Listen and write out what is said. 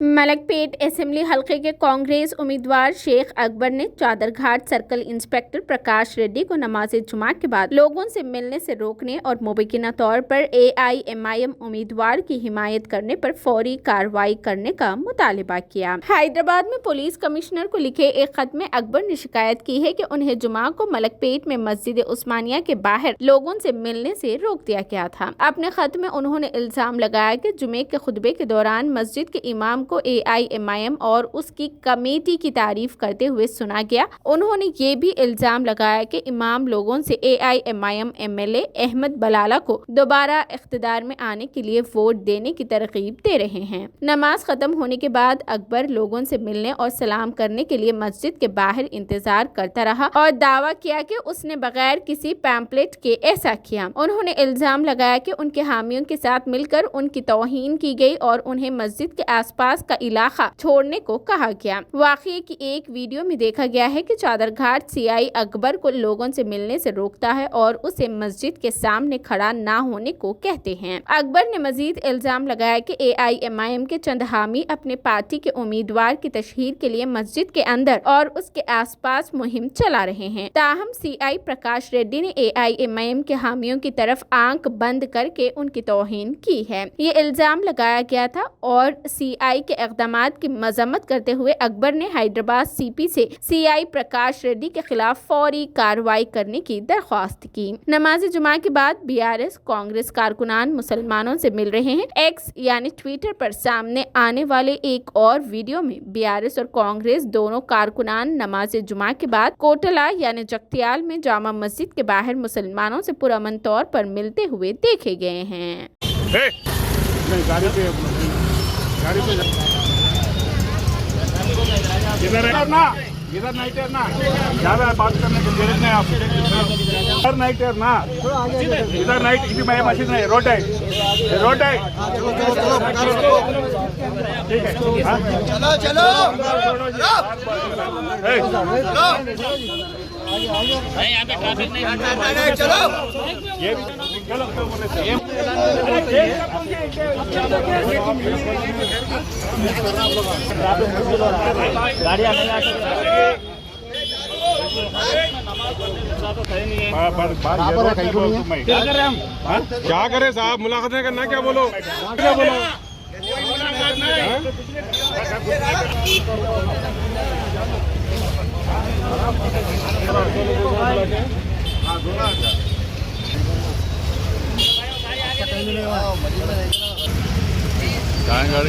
Malakpet assembly हलके के कांग्रेस उम्मीदवार शेख अकबर ने चादरघाट सर्कल इंस्पेक्टर प्रकाश रेड्डी को नमाज जुमा के बाद लोगों से मिलने से रोकने और मुबैना तौर पर AIMIM उम्मीदवार की हिमायत करने पर फौरी कार्रवाई करने का मुतालबा किया। हैदराबाद में पुलिस कमिश्नर को लिखे एक खत में अकबर ने शिकायत की है कि उन्हें जुमा को मलकपेट में मस्जिद उस्मानिया के बाहर लोगों से मिलने से रोक दिया गया था। अपने खत में उन्होंने इल्जाम लगाया कि जुमे के खुतबे के दौरान मस्जिद के इमाम को AIMIM और उसकी कमेटी की तारीफ करते हुए सुना गया। उन्होंने ये भी इल्जाम लगाया कि इमाम लोगों से AIMIM MLA अहमद बलाला को दोबारा इख्तिदार में आने के लिए वोट देने की तरकीब दे रहे हैं। नमाज खत्म होने के बाद अकबर लोगों से मिलने और सलाम करने के लिए मस्जिद के बाहर इंतजार करता रहा और दावा किया कि उसने बगैर किसी पैम्पलेट के ऐसा किया। उन्होंने इल्जाम लगाया कि उनके हामियों के साथ मिलकर उनकी तौहीन की गई और उन्हें मस्जिद के आसपास का इलाका छोड़ने को कहा गया। वाकये की एक वीडियो में देखा गया है कि चादरघाट CI अकबर को लोगों से मिलने से रोकता है और उसे मस्जिद के सामने खड़ा ना होने को कहते हैं। अकबर ने मजीद इल्जाम लगाया कि AIMIM के चंद हामी अपने पार्टी के उम्मीदवार की तशहीर के लिए मस्जिद के अंदर और उसके आसपास मुहिम चला रहे हैं। ताहम CI प्रकाश रेड्डी ने AIMIM के हामियों की तरफ आंख बंद करके उनकी तौहीन की है। ये इल्जाम लगाया गया था और CI के इक़दामात की मजम्मत करते हुए अकबर ने हैदराबाद CP से CI प्रकाश रेड्डी के खिलाफ फौरी कार्रवाई करने की दरख्वास्त की। नमाज जुमा के बाद BRS कांग्रेस कारकुनान मुसलमानों से मिल रहे हैं। X यानी ट्विटर पर सामने आने वाले एक और वीडियो में BRS और कांग्रेस दोनों कारकुनान नमाज जुमा के बाद कोटला यानी जगतियाल में जामा मस्जिद के बाहर मुसलमानों से पुरअमन तौर पर मिलते हुए देखे गए हैं। इधर नहीं टेरना, ज्यादा बात करने को जरूरत नहीं। आप इधर नहीं टेरना, इधर नहीं, इधर मैं मशीन नहीं, रोड है, रोड है। ठीक है, चलो चलो यहाँ पे ट्रैफिक नहीं, चलो ये चलो गाड़ियाँ नहीं आ सकती। क्या कर रहे हम? क्या करें साहब, मुलाकात नहीं करना, क्या बोलो क्या बोलो। गाड़ी है